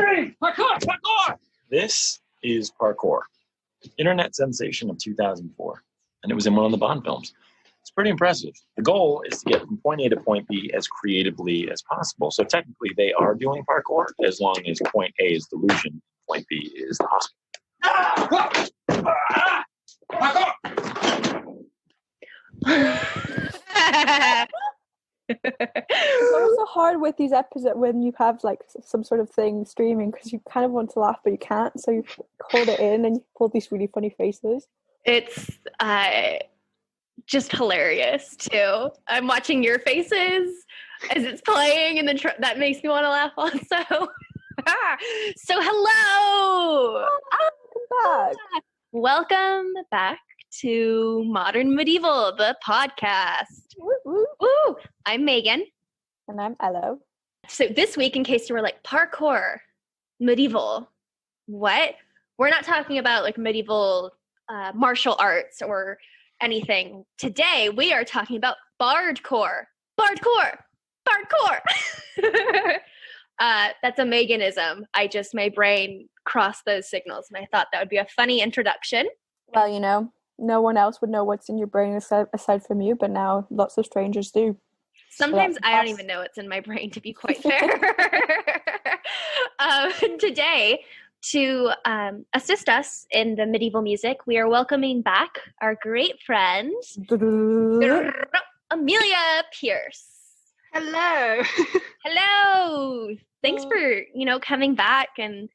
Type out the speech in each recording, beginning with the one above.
Extreme! Parkour! This is Parkour, internet sensation of 2004, and it was in one of the Bond films. It's pretty impressive. The goal is to get from point A to point B as creatively as possible. So technically, they are doing parkour as long as point A is delusion, point B is the hospital. It's also hard with these episodes when you have like some sort of thing streaming because you kind of want to laugh but you can't, so you hold it in and you pull these really funny faces. It's just hilarious too. I'm watching your faces as it's playing, and then that makes me want to laugh also. So hello, welcome back to Modern Medieval, the podcast. Woo! I'm Megan. And I'm Elo. So this week, in case you were like, parkour, medieval, what? We're not talking about like medieval martial arts or anything. Today, we are talking about Bardcore. Bardcore! That's a Meganism. My brain crossed those signals, and I thought that would be a funny introduction. Well, you know, no one else would know what's in your brain aside from you, but now lots of strangers do. Sometimes I don't even know what's in my brain, to be quite fair. Today, to assist us in the medieval music, we are welcoming back our great friend, Emilia Pearce. Hello. Hello. Thanks for, coming back and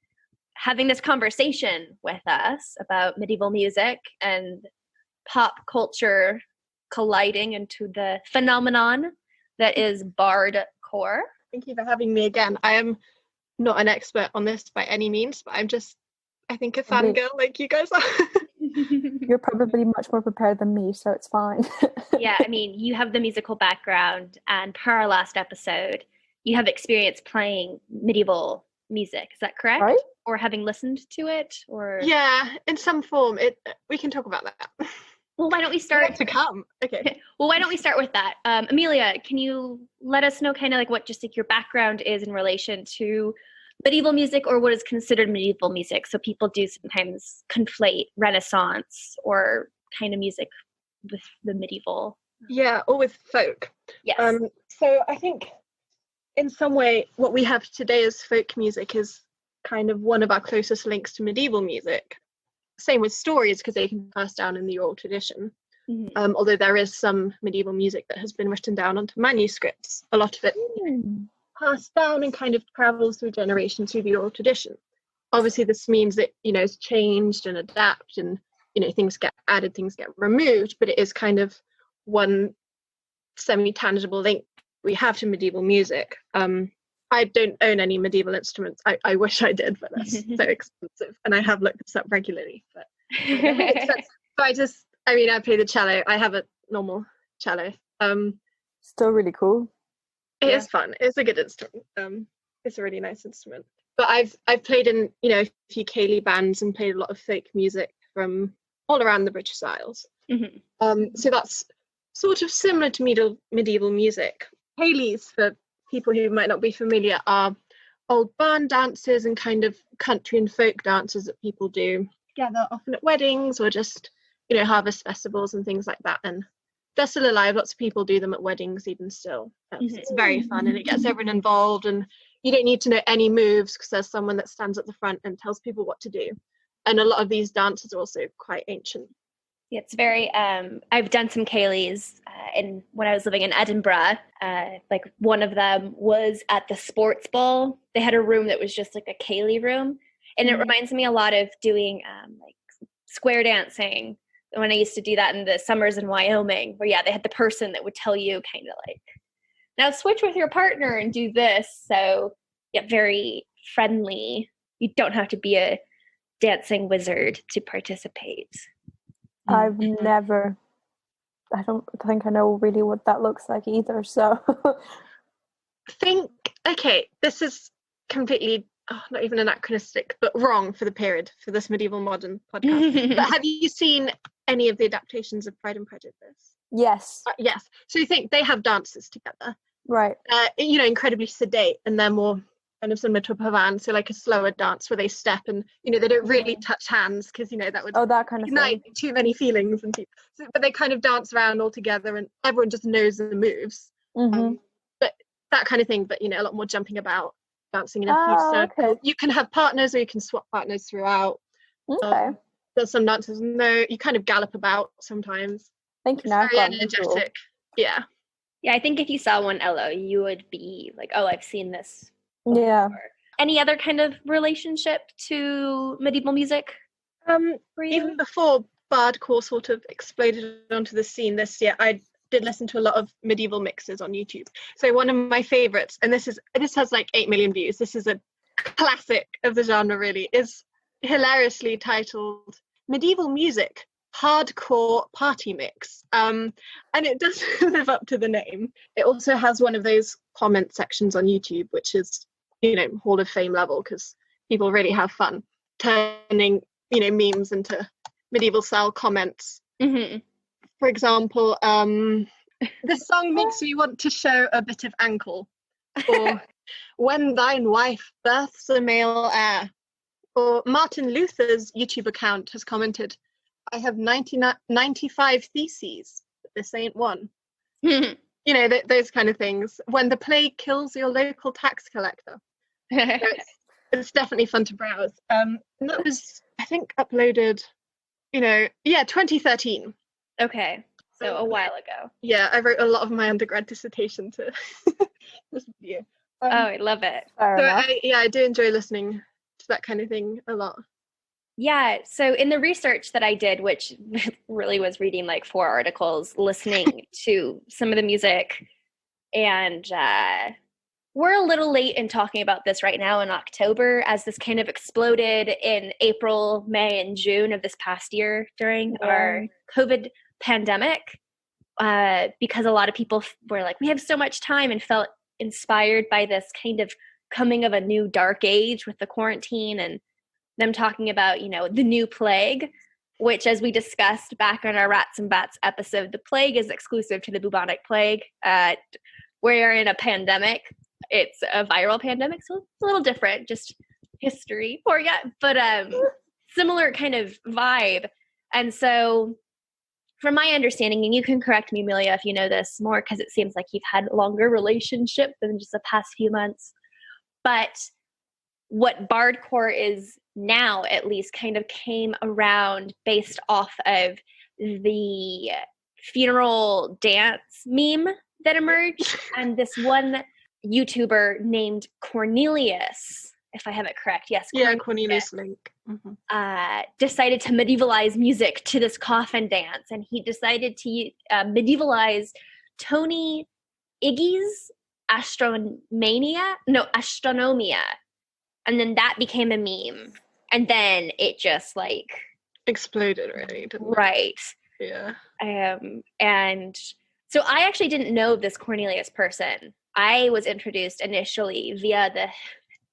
having this conversation with us about medieval music and pop culture colliding into the phenomenon that is Bardcore. Thank you for having me again. I am not an expert on this by any means, but I'm just, I think, a fangirl like you guys are. You're probably much more prepared than me, so it's fine. Yeah, I mean, you have the musical background, and per our last episode, you have experience playing medieval music. Is that correct? Right? Or having listened to it? Or yeah, in some form. We can talk about that. Well, why don't we start to come? Okay. Well, why don't we start with that? Emilia, can you let us know kind of like what just like your background is in relation to medieval music, or what is considered medieval music? So people do sometimes conflate Renaissance or kind of music with the medieval. Yeah, or with folk. Yes. So I think in some way what we have today as folk music is kind of one of our closest links to medieval music. Same with stories, because they can pass down in the oral tradition. Mm-hmm. Although there is some medieval music that has been written down onto manuscripts, a lot of it passed down and kind of travels through generations through the oral tradition. Obviously, this means that, it's changed and adapt, and, things get added, things get removed, but it is kind of one semi-tangible link we have to medieval music. I don't own any medieval instruments. I wish I did, but that's so expensive. And I have looked this up regularly. But so I play the cello. I have a normal cello. Still really cool. It is fun. It's a good instrument. It's a really nice instrument. But I've played in, a few ceilidh bands and played a lot of folk music from all around the British Isles. Mm-hmm. So that's sort of similar to medieval music. Ceilidhs, for people who might not be familiar, are old barn dances and kind of country and folk dances that people do together, often at weddings or just, harvest festivals and things like that. And they're still alive. Lots of people do them at weddings even still. It's very fun, and it gets everyone involved, and you don't need to know any moves because there's someone that stands at the front and tells people what to do. And a lot of these dances are also quite ancient. It's very, I've done some ceilidhs when I was living in Edinburgh. Like one of them was at the sports ball. They had a room that was just like a ceilidh room. And it reminds me a lot of doing like square dancing when I used to do that in the summers in Wyoming, where they had the person that would tell you kind of like, now switch with your partner and do this. So very friendly. You don't have to be a dancing wizard to participate. I don't think I know really what that looks like either, so this is completely not even anachronistic, but wrong for the period for this medieval modern podcast. But have you seen any of the adaptations of Pride and Prejudice? Yes. Yes. So you think they have dances together, right? Incredibly sedate, and they're more kind of similar to a pavan, so like a slower dance where they step and they don't really touch hands because that would that kind of ignite thing. too many feelings and people. So, but they kind of dance around all together and everyone just knows the moves. But that kind of thing, but a lot more jumping about, dancing in a few circles. Okay. You can have partners or you can swap partners throughout. Okay. There's some dances you kind of gallop about sometimes. Thank you. It's Now very energetic. Yeah. Yeah, I think if you saw one, Elo, you would be like, oh, I've seen this before. Yeah. Any other kind of relationship to medieval music for you? Even before Bardcore sort of exploded onto the scene this year, I did listen to a lot of medieval mixes on YouTube. So one of my favorites, and this has like 8 million views, this is a classic of the genre really, is hilariously titled Medieval Music Hardcore Party Mix. And it does live up to the name. It also has one of those comment sections on YouTube, which is Hall of Fame level, because people really have fun turning memes into medieval style comments. For example, this song makes me want to show a bit of ankle, or when thine wife births a male heir, or Martin Luther's YouTube account has commented, I have 95 theses, but this ain't one. Those kind of things. When the plague kills your local tax collector. So it's definitely fun to browse. And that was, I think, uploaded, 2013. Okay, so a while ago. Yeah, I wrote a lot of my undergrad dissertation to this video. I love it. I do enjoy listening to that kind of thing a lot. Yeah, so in the research that I did, which really was reading like 4 articles, listening to some of the music, and we're a little late in talking about this right now in October, as this kind of exploded in April, May, and June of this past year during our COVID pandemic, because a lot of people were like, we have so much time, and felt inspired by this kind of coming of a new dark age with the quarantine and them talking about, the new plague, which, as we discussed back on our Rats and Bats episode, the plague is exclusive to the bubonic plague. We're in a pandemic. It's a viral pandemic, so it's a little different, just history for you, but similar kind of vibe. And so from my understanding, and you can correct me, Emilia, if you know this more, because it seems like you've had a longer relationship than just the past few months, but what Bardcore is now, at least, kind of came around based off of the funeral dance meme that emerged. And this one YouTuber named Cornelius, if I have it correct, yes. Cornelius Link. Decided to medievalize music to this coffin dance. And he decided to medievalize Tony Iggy's Astronomia. And then that became a meme. And then it just like exploded, really, didn't it? Right. Yeah. And so I actually didn't know this Cornelius person. I was introduced initially via the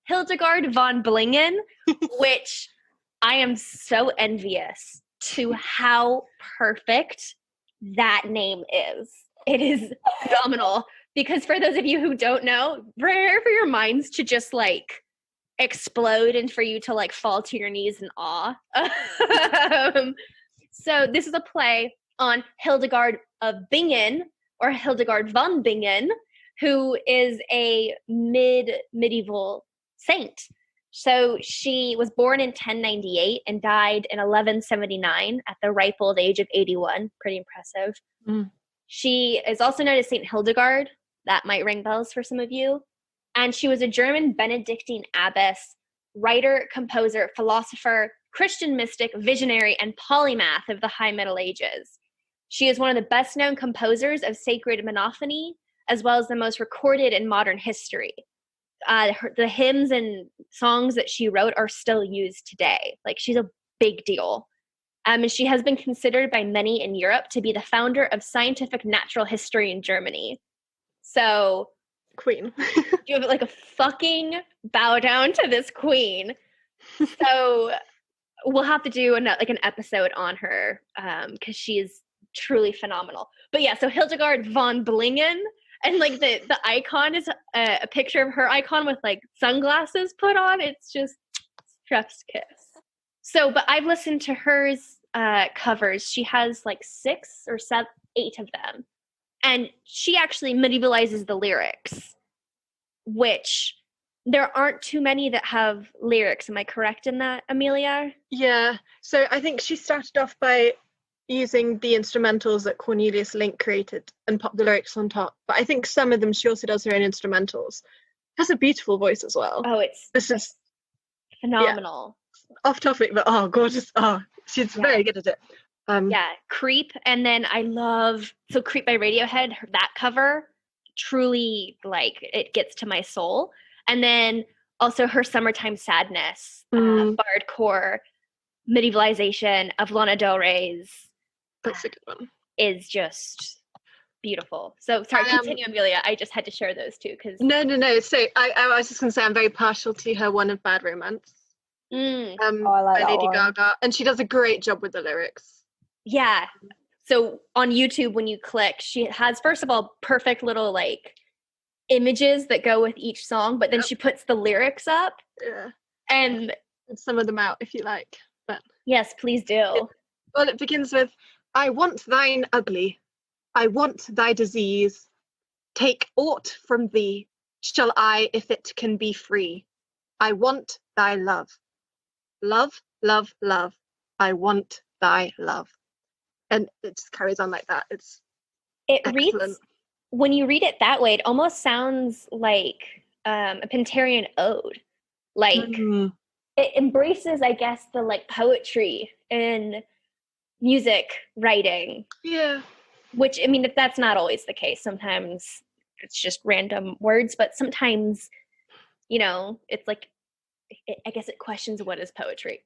Hildegard von Blingen, which I am so envious to how perfect that name is. It is phenomenal. Because for those of you who don't know, rare for your minds to just like explode and for you to like fall to your knees in awe. So this is a play on Hildegard of Bingen, or Hildegard von Bingen, who is a medieval saint. So she was born in 1098 and died in 1179 at the ripe old age of 81. Pretty impressive. She is also known as Saint Hildegard. That might ring bells for some of you. And she was a German Benedictine abbess, writer, composer, philosopher, Christian mystic, visionary, and polymath of the High Middle Ages. She is one of the best-known composers of sacred monophony, as well as the most recorded in modern history. The hymns and songs that she wrote are still used today. Like, she's a big deal. And she has been considered by many in Europe to be the founder of scientific natural history in Germany. So, queen. You have like a fucking bow down to this queen. So we'll have to do an episode on her because she's truly phenomenal. But yeah, so Hildegard von Blingen, And like the icon is a picture of her icon with like sunglasses put on. It's just chef's kiss. So, but I've listened to hers covers. She has like 6 or 7, 8 of them. And she actually medievalizes the lyrics, which there aren't too many that have lyrics. Am I correct in that, Emilia? Yeah. So I think she started off by using the instrumentals that Cornelius Link created and pop the lyrics on top. But I think some of them she also does her own instrumentals. Has a beautiful voice as well. Oh, this is phenomenal. Yeah, off topic, but gorgeous. She's very good at it. Creep, and then I love Creep by Radiohead, that cover truly, like, it gets to my soul. And then also her Summertime Sadness, Bardcore medievalization of Lana Del Rey's. That's a good one. Is just beautiful. So sorry, continue, Emilia. I just had to share those two because no. So I was just going to say I'm very partial to her One of Bad Romance. I like by Lady one. Gaga, and she does a great job with the lyrics. Yeah. So on YouTube, when you click, she has, first of all, perfect little like images that go with each song, but then she puts the lyrics up. Yeah. And some of them out if you like. But yes, please do. Well, it begins with, I want thine ugly, I want thy disease, take aught from thee, shall I, if it can be free. I want thy love. Love, love, love, I want thy love. And it just carries on like that. It excellent. Reads, when you read it that way, it almost sounds like a Pentarian ode. Like, it embraces, I guess, the like poetry in music writing. Yeah. Which, I mean, that's not always the case. Sometimes it's just random words, but sometimes, you know, it's like, I guess it questions what is poetry.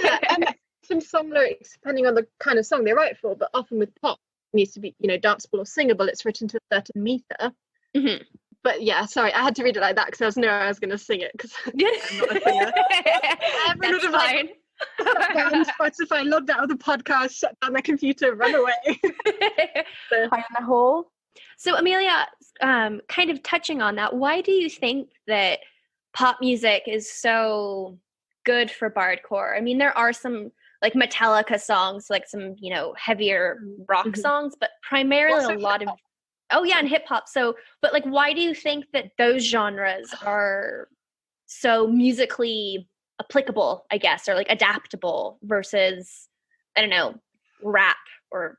Yeah, and some song lyrics, depending on the kind of song they write for, but often with pop, it needs to be, you know, danceable or singable. It's written to a certain meter. Mm-hmm. But yeah, sorry, I had to read it like that because I was going to sing it because I'm not a singer. Everyone would have fine. Like, Spotify, logged out of the podcast, shut down their computer, run away. High on the hole. So Emilia, kind of touching on that, why do you think that pop music is so good for Bardcore? I mean, there are some like Metallica songs, like some, you know, heavier rock songs, but primarily Also a lot of and hip hop. So, but like, why do you think that those genres are so musically applicable, I guess, or like adaptable versus, I don't know, rap or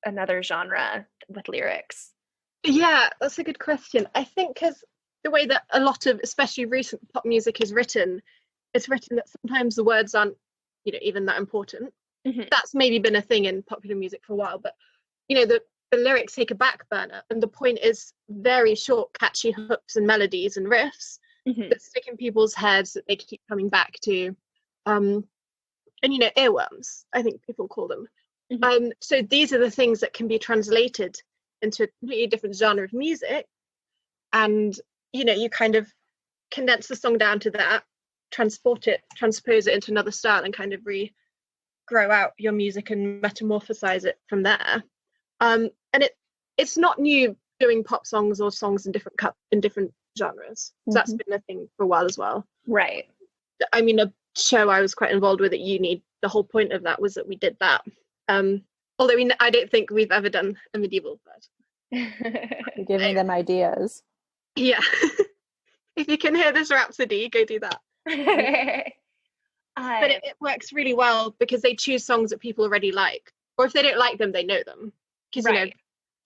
another genre with lyrics? Yeah, that's a good question. I think because the way that a lot of, especially recent pop music is written, it's written that sometimes the words aren't, you know, even that important. That's maybe been a thing in popular music for a while, but, you know, the lyrics take a back burner, and the point is very short, catchy hooks and melodies and riffs that stick in people's heads that they keep coming back to. And, you know, earworms, I think people call them. So these are the things that can be translated into a completely different genre of music. And, you know, you kind of condense the song down to that, transpose it into another style, and kind of regrow out your music and metamorphosize it from there. And it's not new doing pop songs or songs in different genres. So that's been a thing for a while as well. Right. I mean, a show I was quite involved with at uni, the whole point of that was that we did that. Although I don't think we've ever done a medieval version. You're giving them ideas. Yeah. If you can hear this rhapsody, go do that. But it works really well because they choose songs that people already like. Or if they don't like them, they know them. Because, you know,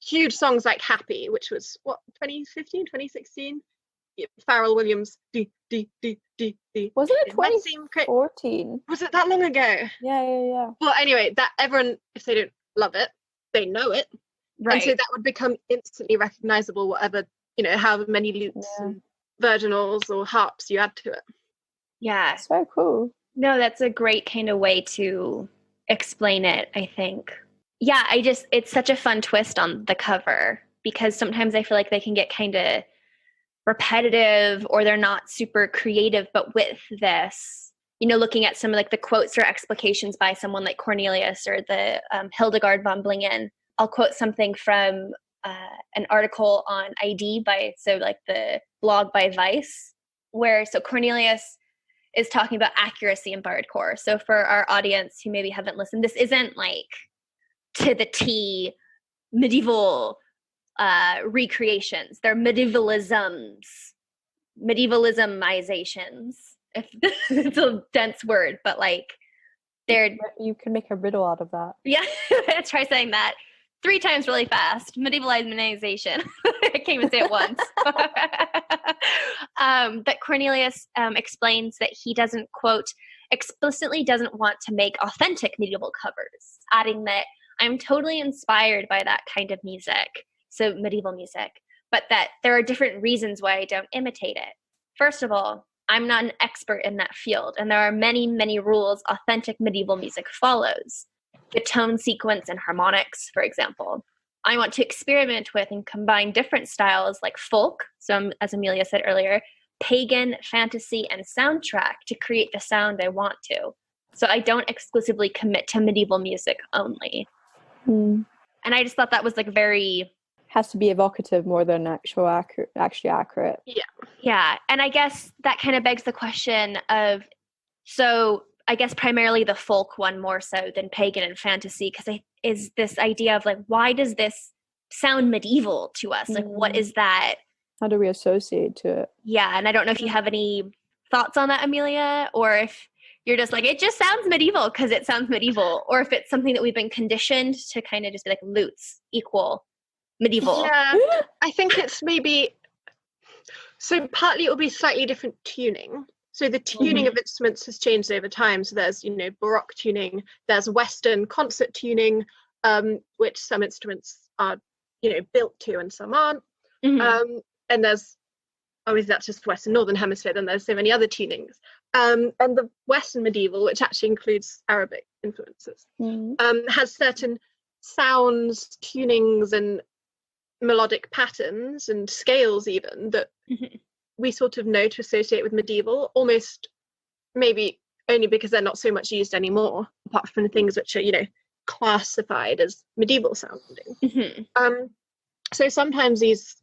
huge songs like Happy, which was, 2015, 2016? Yeah, Pharrell Williams. Wasn't it 2014? Was it that long ago? Yeah. Well, anyway, that everyone, if they don't love it, they know it. Right. And so that would become instantly recognizable, whatever, you know, however many loops and virginals or harps you add to it. Yeah. So cool. No, that's a great kind of way to explain it, I think. Yeah, it's such a fun twist on the cover because sometimes I feel like they can get kind of repetitive or they're not super creative. But with this, you know, looking at some of like the quotes or explications by someone like Cornelius or the Hildegard von Blingen, I'll quote something from an article on ID the blog by Vice, where Cornelius is talking about accuracy in Bardcore. So for our audience who maybe haven't listened, this isn't like to the T medieval recreations. They're medievalizations. If it's a dense word, but like you can make a riddle out of that. Yeah, try saying that 3 times really fast. Medievalization. I can't even say it once. But Cornelius explains that he doesn't, quote, explicitly doesn't want to make authentic medieval covers, adding that I'm totally inspired by that kind of music, so medieval music, but that there are different reasons why I don't imitate it. First of all, I'm not an expert in that field, and there are many, many rules authentic medieval music follows. The tone sequence and harmonics, for example. I want to experiment with and combine different styles like folk, so as Emilia said earlier, pagan, fantasy, and soundtrack to create the sound I want to. So I don't exclusively commit to medieval music only. And I just thought that was like very... Has to be evocative more than actually accurate. Yeah. And I guess that kind of begs the question of, so I guess primarily the folk one more so than pagan and fantasy, because is this idea of like, why does this sound medieval to us? Like, what is that? How do we associate to it? Yeah, and I don't know if you have any thoughts on that, Emilia, or if you're just like, it just sounds medieval because it sounds medieval, or if it's something that we've been conditioned to kind of just be like, lutes equal medieval. Yeah, I think it's maybe, so partly it will be slightly different tuning. So the tuning of instruments has changed over time. So there's, Baroque tuning, there's Western concert tuning, which some instruments are, built to and some aren't. And there's, obviously that's just Western Northern Hemisphere, then there's so many other tunings. And the Western medieval, which actually includes Arabic influences, has certain sounds, tunings, and melodic patterns and scales even that we sort of know to associate with medieval, almost maybe only because they're not so much used anymore, apart from the things which are, classified as medieval sounding. So sometimes these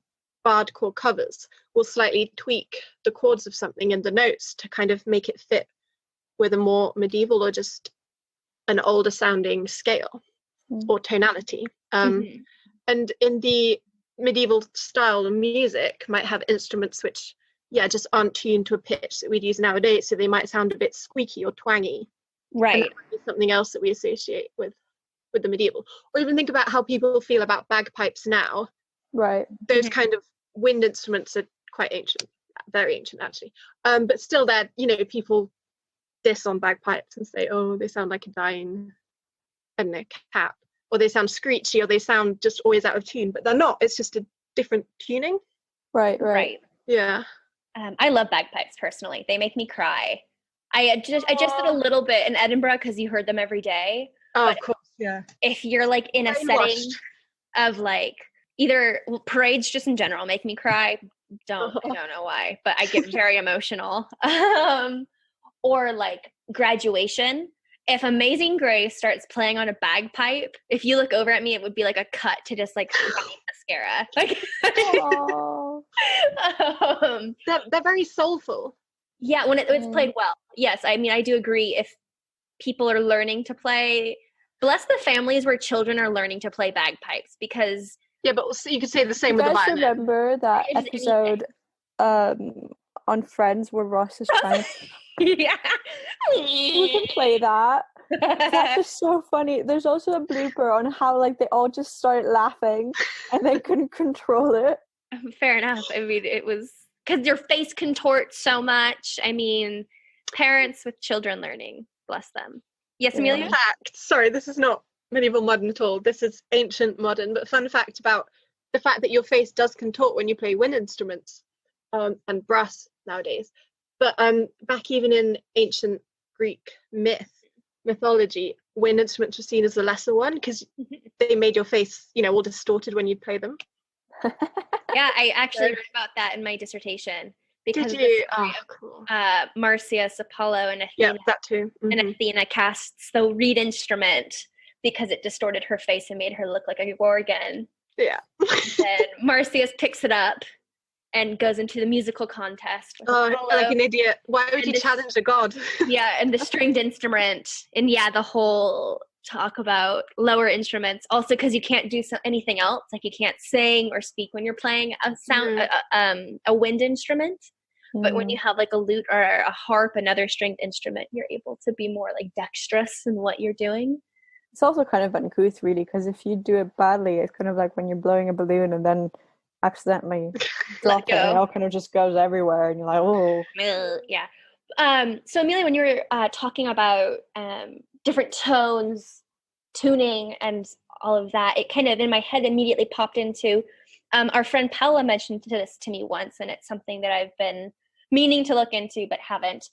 Bardcore covers will slightly tweak the chords of something in the notes to kind of make it fit with a more medieval or just an older sounding scale or tonality. And in the medieval style of music might have instruments which just aren't tuned to a pitch that we'd use nowadays, so they might sound a bit squeaky or twangy, right? And that might be something else that we associate with the medieval. Or even think about how people feel about bagpipes now, right? Those kind of wind instruments are quite ancient, very ancient actually, but still they're, people diss on bagpipes and say, oh, they sound like a dying, I don't know, cat, or they sound screechy, or they sound just always out of tune, but they're not. It's just a different tuning. Right. Yeah. I love bagpipes personally. They make me cry. I just did a little bit in Edinburgh because you heard them every day. Oh, of course, yeah. If you're like in a setting of like either parades, just in general, make me cry. I don't know why, but I get very emotional. Or like graduation. If Amazing Grace starts playing on a bagpipe, if you look over at me, it would be like a cut to just like mascara. Like, they're very soulful. Yeah, when it's played well. Yes, I mean, I do agree. If people are learning to play, bless the families where children are learning to play bagpipes, because yeah, but you could say the same with the violin. You guys remember that episode on Friends where Ross is trying yeah. We can play that. That's just so funny. There's also a blooper on how like they all just started laughing and they couldn't control it. Fair enough. I mean, it was because your face contorts so much. I mean, parents with children learning, bless them. Yes, Emilia? Fun fact, sorry, this is not medieval modern at all. This is ancient modern, but fun fact about the fact that your face does contort when you play wind instruments and brass nowadays. But back even in ancient Greek mythology, wind instruments were seen as the lesser one because they made your face, all distorted when you'd play them. Yeah, I actually read about that in my dissertation. Because did you? Oh, cool. Marsyas, Apollo, and Athena. Yeah, that too. And Athena casts the reed instrument because it distorted her face and made her look like a gorgon. Yeah. Then Marcius picks it up and goes into the musical contest. Like an idiot. Why would you challenge a god? Yeah, and the stringed instrument. And yeah, the whole talk about lower instruments. Also, because you can't do anything else. Like you can't sing or speak when you're playing a wind instrument. But when you have like a lute or a harp, another stringed instrument, you're able to be more like dexterous in what you're doing. It's also kind of uncouth, really, because if you do it badly, it's kind of like when you're blowing a balloon and then accidentally drop it, and it all kind of just goes everywhere, and you're like, oh. Yeah. So Emilia, when you were talking about different tones, tuning, and all of that, it kind of in my head immediately popped into our friend Paula mentioned this to me once, and it's something that I've been meaning to look into but haven't.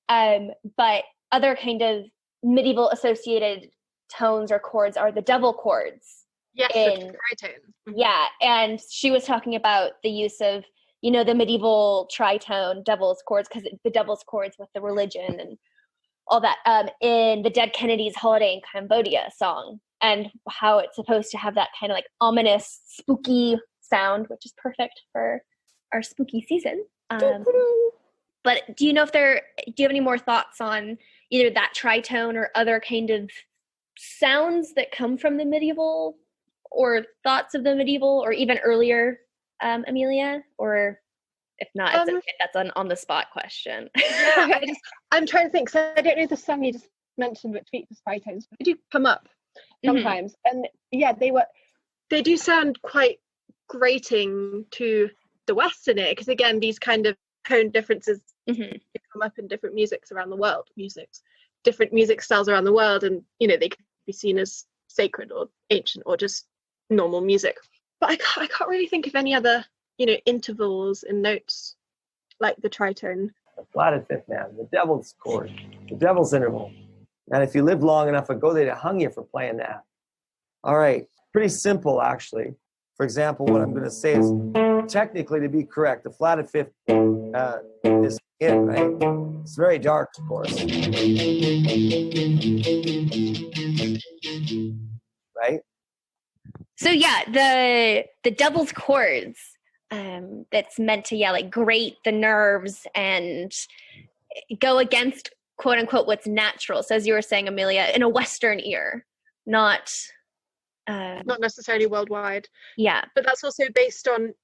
But other kind of medieval associated tones or chords are the double chords. Yes, tritone. Yeah, and she was talking about the use of, the medieval tritone devil's chords, because the devil's chords with the religion and all that, in the Dead Kennedys' Holiday in Cambodia song, and how it's supposed to have that kind of like ominous, spooky sound, which is perfect for our spooky season. But do you have any more thoughts on either that tritone or other kind of sounds that come from the medieval, or thoughts of the medieval, or even earlier, Emilia? Or if not, it's okay. That's an on the spot question. Yeah, I'm trying to think. So I don't know the song you just mentioned, which features tritones. They do come up sometimes, and yeah, they do sound quite grating to the Western ear, because again, these kind of tone differences come up in different different music styles around the world, and they could be seen as sacred or ancient or just normal music. But I can't really think of any other intervals in notes like the tritone. The flatted fifth, man, the devil's chord, the devil's interval. And if you lived long enough ago, they'd have hung you for playing that. All right, pretty simple actually. For example, what I'm going to say is technically, to be correct, the flatted fifth is it, right? It's very dark, of course. Right? So yeah, the devil's chords, that's meant to grate the nerves and go against quote unquote what's natural. So as you were saying, Emilia, in a Western ear, not necessarily worldwide. Yeah, but that's also based on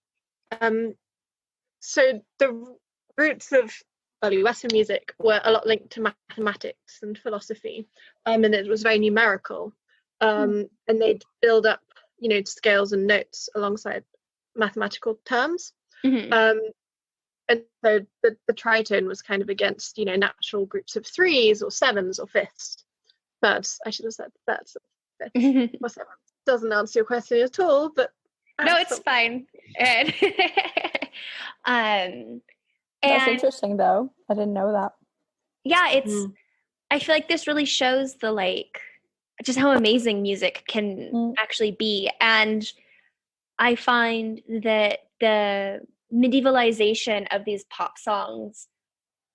so the roots of early Western music were a lot linked to mathematics and philosophy, and it was very numerical, and they'd build up scales and notes alongside mathematical terms, and so the tritone was kind of against natural groups of threes or sevens or fifths. Thirds, I should have said thirds or fifths or sevens. Doesn't answer your question at all, but no, it's fine. And that's interesting, though. I didn't know that. Yeah, it's. I feel like this really shows just how amazing music can actually be, and I find that the medievalization of these pop songs,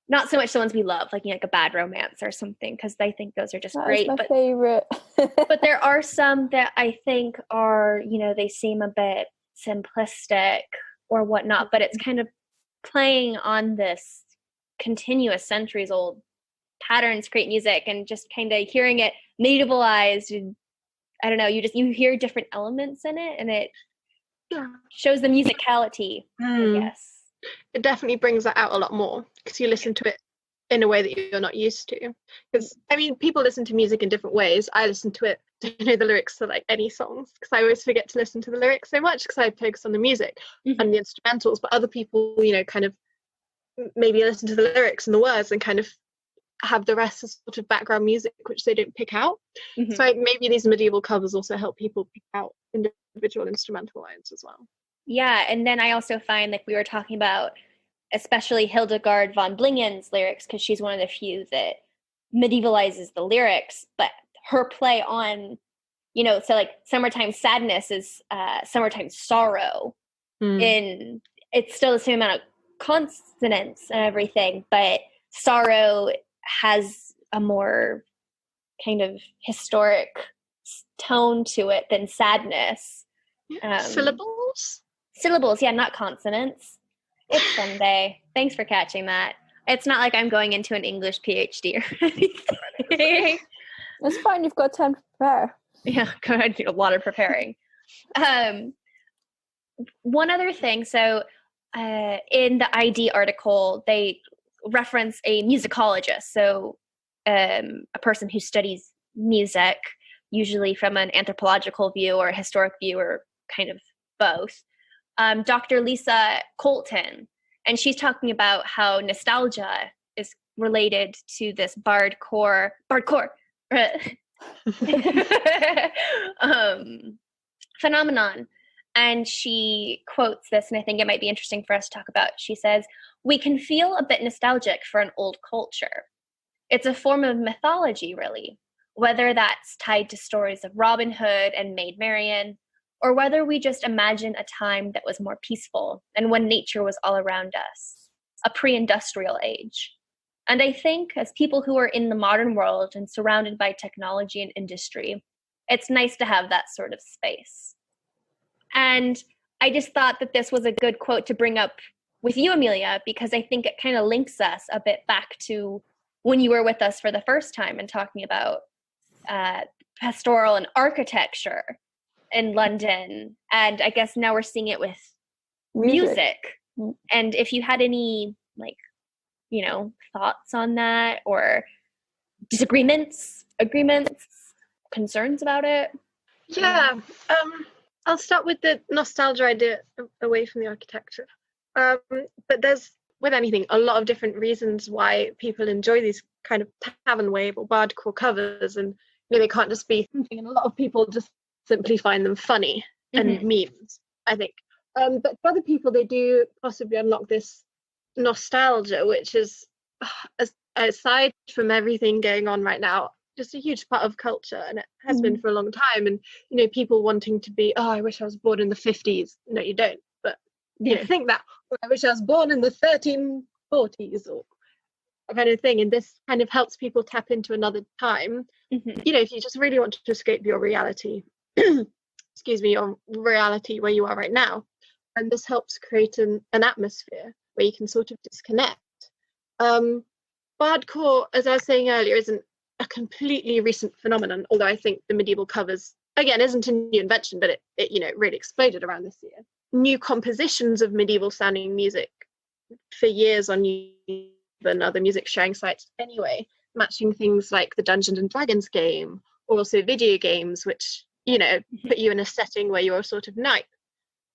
not so much the ones we love, like a Bad Romance or something, because I think those are just great. That's my favorite. But there are some that I think are, they seem a bit simplistic or whatnot, but it's kind of playing on this continuous centuries-old patterns, create music, and just kind of hearing it medievalized. And, I don't know, you hear different elements in it, and it shows the musicality, I guess. It definitely brings that out a lot more, because you listen to it in a way that you're not used to. Because people listen to music in different ways. I listen to it to know the lyrics to any songs, because I always forget to listen to the lyrics so much because I focus on the music and the instrumentals. But other people, kind of maybe listen to the lyrics and the words and kind of have the rest as sort of background music, which they don't pick out. So maybe these medieval covers also help people pick out individual instrumental lines as well. Yeah, and then I also find, like we were talking about, especially Hildegard von Blingen's lyrics, because she's one of the few that medievalizes the lyrics, but her play on, so like Summertime Sadness is Summertime Sorrow. And it's still the same amount of consonants and everything, but sorrow has a more kind of historic tone to it than sadness. Syllables? Syllables, yeah, not consonants. It's Sunday. Thanks for catching that. It's not like I'm going into an English PhD or anything. It's fine. You've got time to prepare. Yeah, I do a lot of preparing. One other thing. So in the ID article, they reference a musicologist. So a person who studies music, usually from an anthropological view or a historic view or kind of both. Dr. Lisa Colton. And she's talking about how nostalgia is related to this Bardcore phenomenon. And she quotes this, and I think it might be interesting for us to talk about. She says, "We can feel a bit nostalgic for an old culture. It's a form of mythology, really, whether that's tied to stories of Robin Hood and Maid Marian, or whether we just imagine a time that was more peaceful and when nature was all around us, a pre-industrial age. And I think as people who are in the modern world and surrounded by technology and industry, it's nice to have that sort of space." And I just thought that this was a good quote to bring up with you, Emilia, because I think it kind of links us a bit back to when you were with us for the first time and talking about pastoral and architecture in London. And I guess now we're seeing it with music. And if you had any, thoughts on that or disagreements, agreements, concerns about it? Yeah. I'll start with the nostalgia idea away from the architecture. But there's, with anything, a lot of different reasons why people enjoy these kind of tavern wave or bardcore covers, and they can't just be something, and a lot of people just simply find them funny and memes, I think. But for other people, they do possibly unlock this nostalgia, which is, aside from everything going on right now, just a huge part of culture, and it has been for a long time. And people wanting to be, I wish I was born in the 50s. No, you don't, but think that, or I wish I was born in the 1340s, or kind of thing. And this kind of helps people tap into another time. If you just really want to escape your reality, your reality where you are right now, and this helps create an atmosphere where you can sort of disconnect. Bardcore, as I was saying earlier, isn't a completely recent phenomenon, although I think the medieval covers, again, isn't a new invention, but it really exploded around this year. New compositions of medieval sounding music for years on YouTube and other music sharing sites anyway, matching things like the Dungeons and Dragons game, or also video games, which put you in a setting where you're a sort of knight,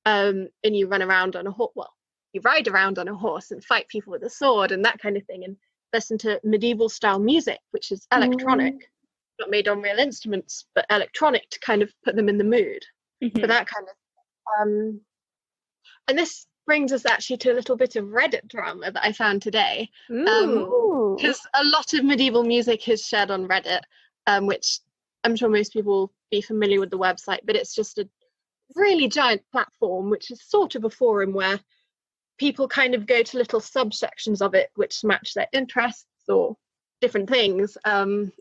and you run around on a horse. Well, you ride around on a horse and fight people with a sword and that kind of thing, and listen to medieval style music, which is electronic, not made on real instruments, but electronic, to kind of put them in the mood for that kind of. And this brings us actually to a little bit of Reddit drama that I found today, because a lot of medieval music is shared on Reddit, which I'm sure most people will be familiar with the website, but it's just a really giant platform, which is sort of a forum where people kind of go to little subsections of it which match their interests or different things,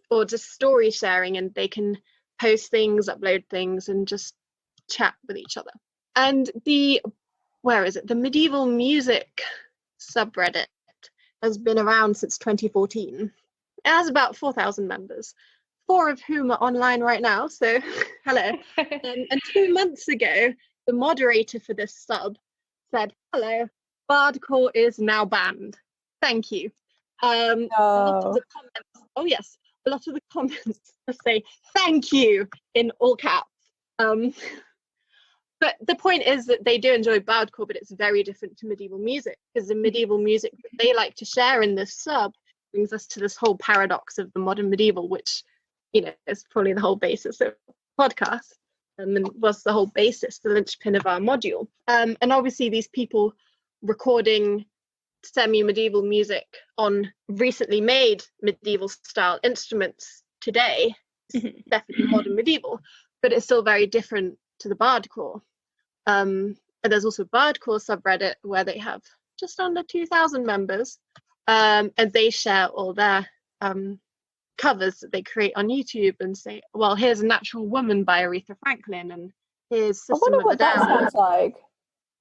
or just story sharing, and they can post things, upload things, and just chat with each other. And the medieval music subreddit has been around since 2014. It has about 4,000 members, 4 of whom are online right now, so hello. And 2 months ago, the moderator for this sub said, "Hello, Bardcore is now banned. Thank you." A lot of the comments say "thank you" in all caps. But the point is that they do enjoy Bardcore, but it's very different to medieval music, because the medieval music that they like to share in this sub brings us to this whole paradox of the modern medieval, which is probably the whole basis of the podcast, and was the whole basis, the linchpin of our module. And obviously these people recording semi-medieval music on recently made medieval style instruments today is definitely modern medieval, but it's still very different to the Bardcore. And there's also Bardcore subreddit where they have just under 2,000 members, and they share all their covers that they create on YouTube and say, well, here's A Natural Woman by Aretha Franklin, and Here's I System wonder of a what that Down. sounds like.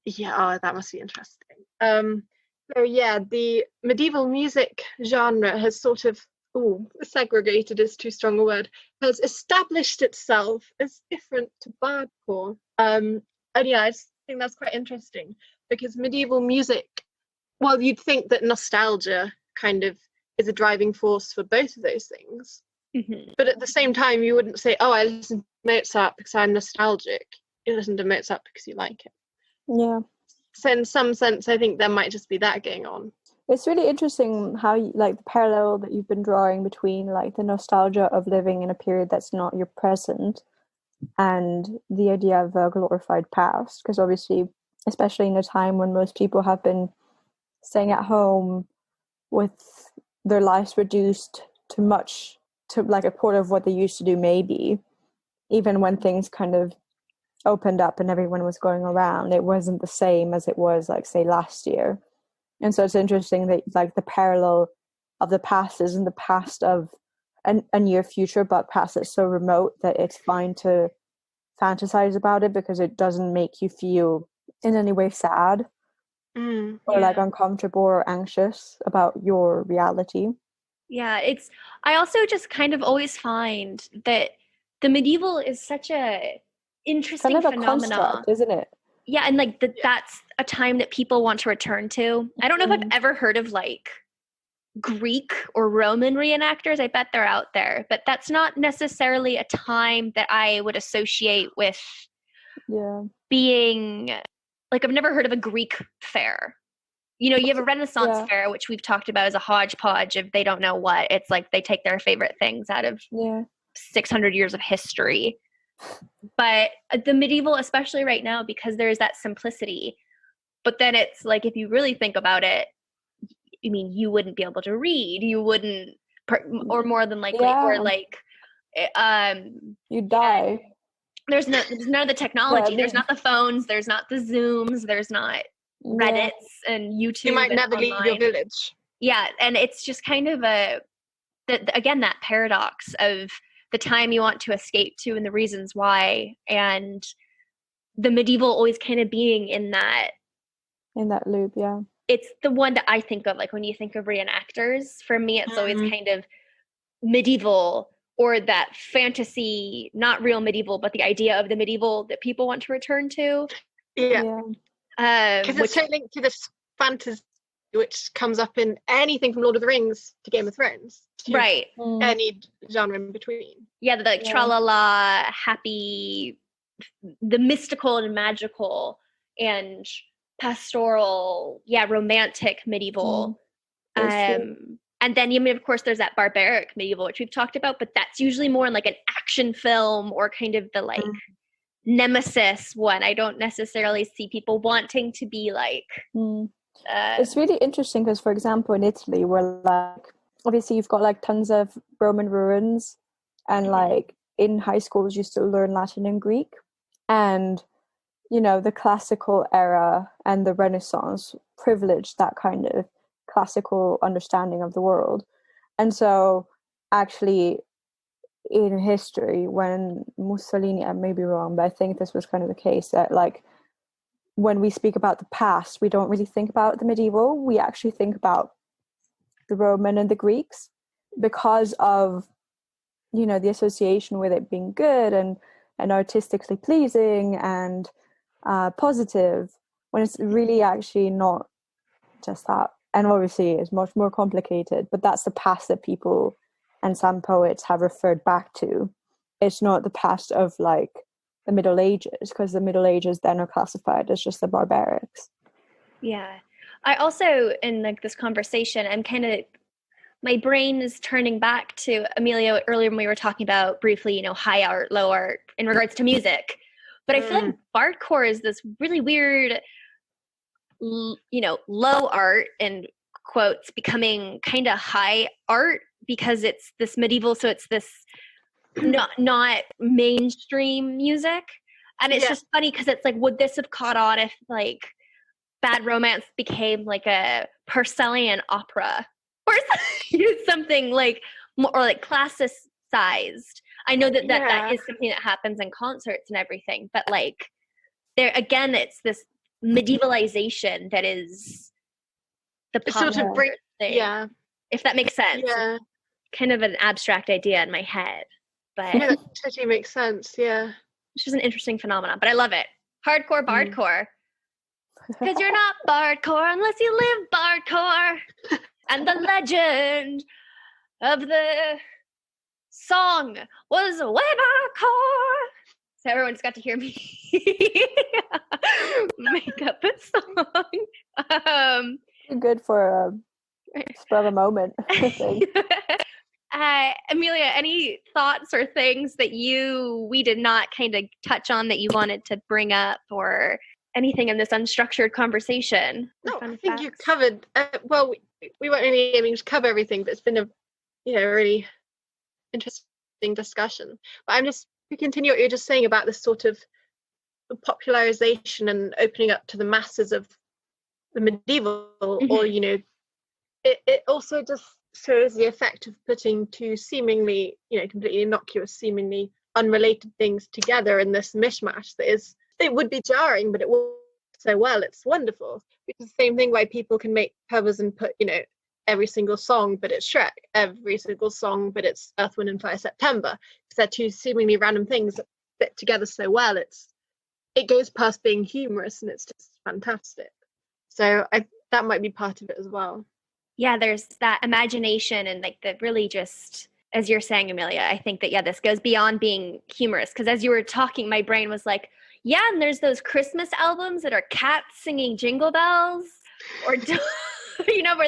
Yeah, oh, that must be interesting. So yeah, the medieval music genre has sort of, segregated is too strong a word, has established itself as different to bardcore. And yeah, I just think that's quite interesting because medieval music, well, you'd think that nostalgia kind of is a driving force for both of those things. Mm-hmm. But at the same time, you wouldn't say, oh, I listen to Mozart because I'm nostalgic. You listen to Mozart because you like it. Yeah. So in some sense, I think there might just be that going on. It's really interesting how like the parallel that you've been drawing between like the nostalgia of living in a period that's not your present and the idea of a glorified past. Because obviously, especially in a time when most people have been staying at home with their lives reduced to like a quarter of what they used to do, maybe, even when things kind of opened up and everyone was going around, it wasn't the same as it was like say last year. And so it's interesting that like the parallel of the past isn't the past of a near future, but past that's so remote that it's fine to fantasize about it because it doesn't make you feel in any way sad or like uncomfortable or anxious about your reality. Yeah, I also just kind of always find that the medieval is such a interesting Kind of a phenomenon, construct, isn't it? Yeah, and like that's a time that people want to return to. I don't know if I've ever heard of like Greek or Roman reenactors. I bet they're out there, but that's not necessarily a time that I would associate with being like, I've never heard of a Greek fair. You know, you have a Renaissance fair, which we've talked about as a hodgepodge of they don't know what. It's like they take their favorite things out of 600 years of history. But the medieval, especially right now, because there's that simplicity. But then it's like, if you really think about it, I mean, you wouldn't be able to read. You wouldn't, or more than likely, or like, you'd die. There's none of the technology. There's not the phones. There's not the Zooms. There's not Reddits and YouTube. You might never leave your village. Yeah, and it's just kind of again, that paradox of the time you want to escape to and the reasons why, and the medieval always kind of being in that loop. Yeah, it's the one that I think of, like when you think of reenactors. For me, it's always kind of medieval, or that fantasy, not real medieval, but the idea of the medieval that people want to return to. Because it's so linked to this fantasy which comes up in anything from Lord of the Rings to Game of Thrones, right? Any genre in between. Yeah, the like tra-la-la, happy, the mystical and magical and pastoral, romantic medieval. And then, of course, there's that barbaric medieval, which we've talked about, but that's usually more in like an action film or kind of the like nemesis one. I don't necessarily see people wanting to be like... it's really interesting because, for example, in Italy, where like obviously you've got like tons of Roman ruins, and like in high schools you still learn Latin and Greek, and you know the classical era and the Renaissance privileged that kind of classical understanding of the world. And so actually in history, when Mussolini, I may be wrong, but I think this was kind of the case, that like when we speak about the past, we don't really think about the medieval. We actually think about the Roman and the Greeks because of, you know, the association with it being good and artistically pleasing and positive, when it's really actually not just that. And obviously it's much more complicated, but that's the past that people and some poets have referred back to. It's not the past of like the Middle Ages, because the Middle Ages then are classified as just the barbarics. Yeah. I also, in like this conversation, I'm kind of, my brain is turning back to Emilia earlier when we were talking about briefly, you know, high art, low art in regards to music. But I feel like Bardcore is this really weird, you know, low art in quotes becoming kind of high art because it's this medieval, so it's this not mainstream music. And it's just funny because it's like, would this have caught on if like Bad Romance became like a Purcellian opera or something like more, or like classicized? I know that is something that happens in concerts and everything, but like there again, it's this medievalization that is the pop sort of thing. Yeah, if that makes sense. Yeah, kind of an abstract idea in my head, but yeah, that totally makes sense. Yeah, it's just an interesting phenomenon. But I love it. Hardcore, Bardcore. Because you're not Bardcore unless you live Bardcore. And the legend of the song was way Bardcore. So everyone's got to hear me make up a song. Good for a spur of a moment. Emilia, any thoughts or things that we did not kind of touch on that you wanted to bring up, or anything in this unstructured conversation? No, I think you covered. Well, we weren't really aiming to cover everything, but it's been a really interesting discussion. But I'm just to continue what you're just saying about this sort of popularization and opening up to the masses of the medieval, or it also just shows the effect of putting two seemingly completely innocuous, seemingly unrelated things together in this mishmash that is, it would be jarring, but it works so well, it's wonderful. It's the same thing why people can make covers and put every single song but it's Shrek, every single song but it's Earth, Wind and Fire September, because they're two seemingly random things that fit together so well. It goes past being humorous and it's just fantastic. So that might be part of it as well. Yeah, there's that imagination and like the really just, as you're saying, Emilia, I think that, this goes beyond being humorous, because as you were talking, my brain was like, yeah, and there's those Christmas albums that are cats singing Jingle Bells, or, where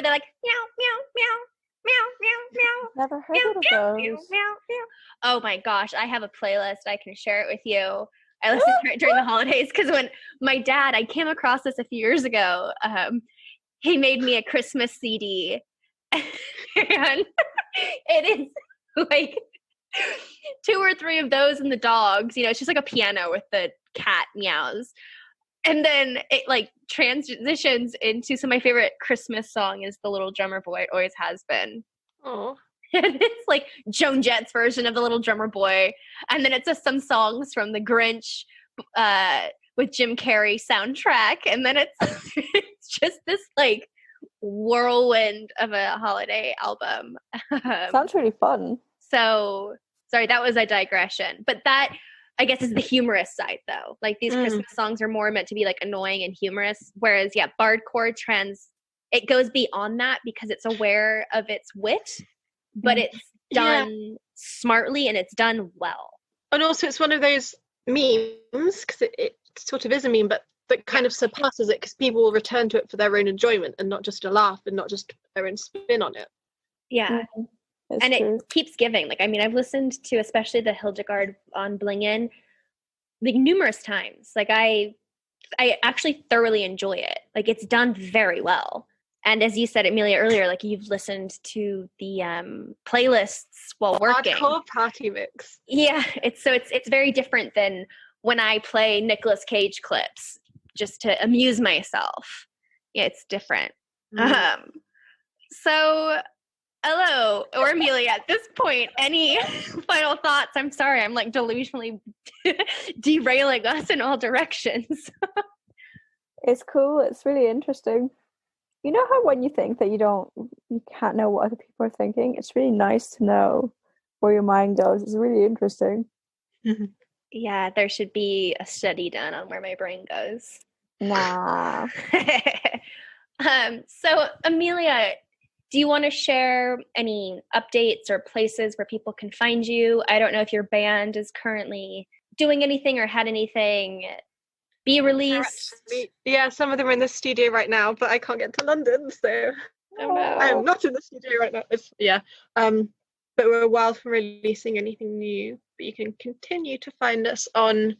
they're like, meow, meow, meow, meow, meow, meow. Never heard meow, of meow, those. meow, meow, meow. Oh my gosh, I have a playlist. I can share it with you. I listened to it during the holidays because when my dad, I came across this a few years ago, he made me a Christmas CD, and it is like 2 or 3 of those and the dogs. It's just like a piano with the cat meows. And then it like transitions into, so my favorite Christmas song is The Little Drummer Boy, always has been. Oh. And it's like Joan Jett's version of The Little Drummer Boy. And then it's just some songs from The Grinch with Jim Carrey soundtrack. And then it's just this like whirlwind of a holiday album. Sounds really fun. So, sorry, that was a digression. But that, I guess, is the humorous side, though. Like, these Christmas songs are more meant to be, like, annoying and humorous. Whereas, Bardcore it goes beyond that because it's aware of its wit, but it's done smartly and it's done well. And also, it's one of those memes, because it sort of is a meme, but that kind of surpasses it because people will return to it for their own enjoyment and not just a laugh and not just their own spin on it. Yeah. That's and true. It keeps giving. Like, I mean, I've listened to especially the Hildegard on Blingen like numerous times. Like, I actually thoroughly enjoy it. Like, it's done very well. And as you said, Emilia, earlier, like, you've listened to the playlists while working. Hardcore party mix. Yeah, it's very different than when I play Nicolas Cage clips just to amuse myself. Yeah, it's different. So, hello, or Emilia, at this point, any final thoughts? I'm sorry, I'm like delusionally derailing us in all directions. It's cool. It's really interesting. You know how when you think that you can't know what other people are thinking? It's really nice to know where your mind goes. It's really interesting. Yeah, there should be a study done on where my brain goes. Nah. So, Emilia, do you want to share any updates or places where people can find you? I don't know if your band is currently doing anything or had anything be released. Yeah, some of them are in the studio right now, but I can't get to London, so I am not in the studio right now. But we're a while from releasing anything new. But you can continue to find us on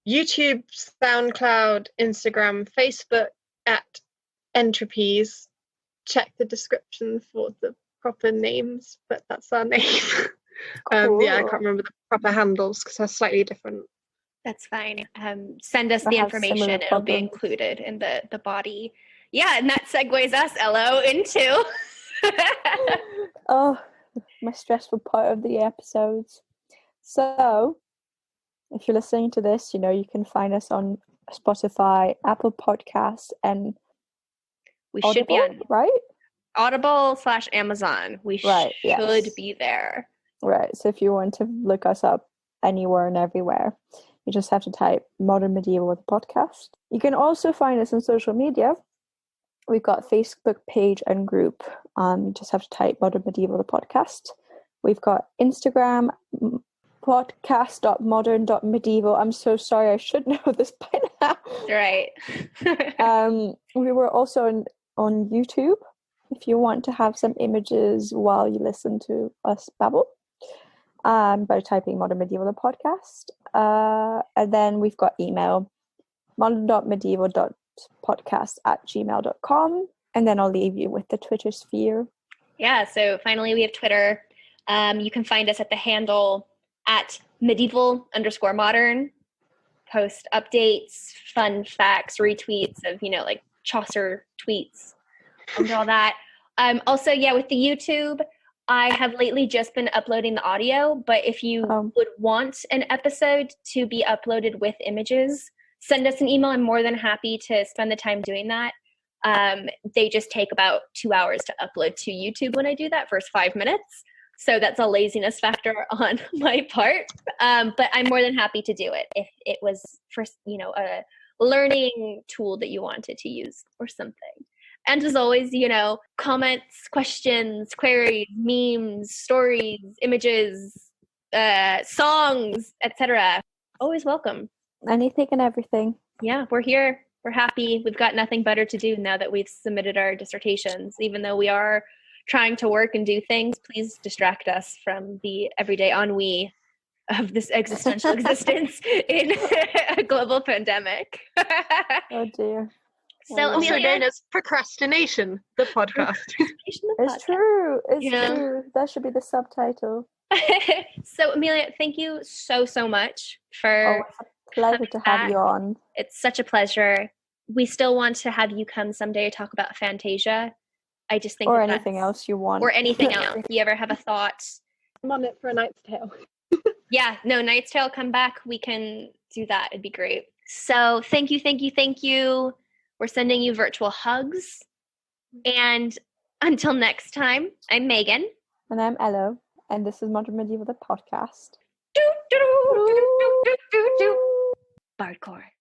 YouTube, SoundCloud, Instagram, Facebook at Entropies. Check the description for the proper names, but that's our name. Cool. I can't remember the proper handles because they're slightly different. That's fine. Send us the information. It'll be included in the body. Yeah, and that segues us, Elo, into... Oh, my stressful part of the episodes. So, if you're listening to this, you can find us on Spotify, Apple Podcasts, and We Audible, should be on right? Audible/Amazon. We Right, should yes. be there. Right. So if you want to look us up anywhere and everywhere, you just have to type Modern Medieval the podcast. You can also find us on social media. We've got a Facebook page and group. You just have to type Modern Medieval the podcast. We've got Instagram, podcast.modern.medieval. I'm so sorry, I should know this by now. Right. We were also on YouTube if you want to have some images while you listen to us babble, by typing Modern Medieval the podcast. And then we've got email, modern.medieval.podcast@gmail.com. And then I'll leave you with the Twitter sphere. Yeah, so finally we have Twitter. You can find us at the handle @medieval_modern. Post updates, fun facts, retweets of, like Chaucer tweets and all that. Also, with the YouTube, I have lately just been uploading the audio, but if you would want an episode to be uploaded with images, send us an email. I'm more than happy to spend the time doing that. They just take about 2 hours to upload to YouTube when I do that, first 5 minutes. So that's a laziness factor on my part. But I'm more than happy to do it if it was for, a learning tool that you wanted to use or something. And as always, comments, questions, queries, memes, stories, images, songs, etc. Always welcome. Anything and everything. Yeah, we're here. We're happy. We've got nothing better to do now that we've submitted our dissertations. Even though we are trying to work and do things, please distract us from the everyday ennui of this existential existence in a global pandemic. Oh dear. So Also Emilia, known as Procrastination, the podcast. It's true. It's true. That should be the subtitle. So Emilia, thank you so much for it's a pleasure to have you on. It's such a pleasure. We still want to have you come someday to talk about Fantasia. I just think anything else you want. Or anything else. If you ever have a thought. I'm on it for A Knight's Tale. Yeah, no, Knight's Tale, come back. We can do that. It'd be great. So thank you. We're sending you virtual hugs. And until next time, I'm Megan. And I'm Elo. And this is Modern Medieval, the podcast. Bardcore.